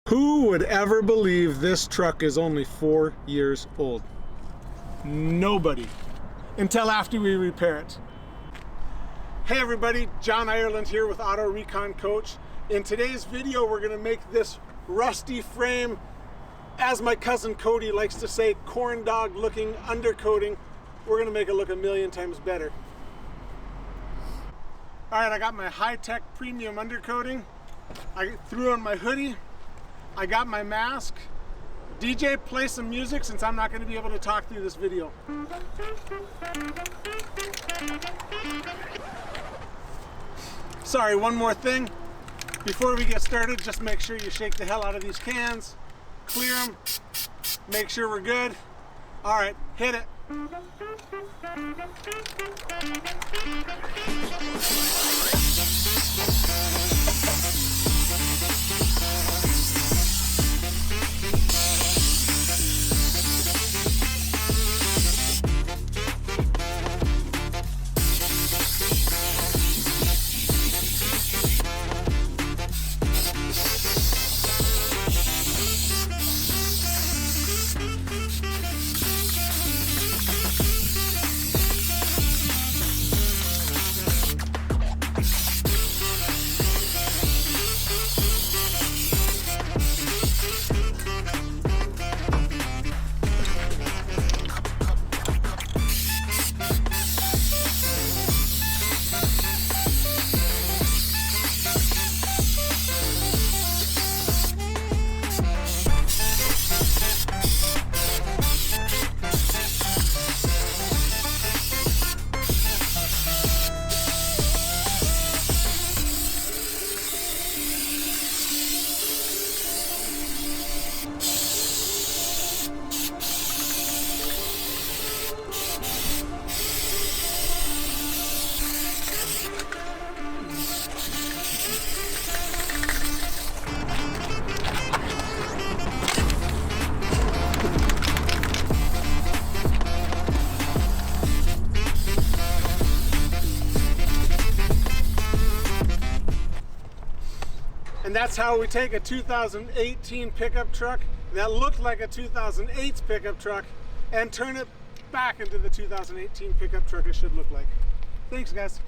Who would ever believe this truck is only 4 years old? Nobody. Until after we repair it. Hey everybody, John Ireland here with Auto Recon Coach. In today's video, we're gonna make this rusty frame, as my cousin Cody likes to say, corn dog looking undercoating. We're gonna make it look a million times better. All right, I got my high-tech premium undercoating. I threw on my hoodie. I got my mask. DJ, play some music since I'm not going to be able to talk through this video. Sorry, one more thing. Before we get started, just make sure you shake the hell out of these cans, clear them, make sure we're good. All right, hit it. And that's how we take a 2018 pickup truck that looked like a 2008 pickup truck and turn it back into the 2018 pickup truck it should look like. Thanks, guys.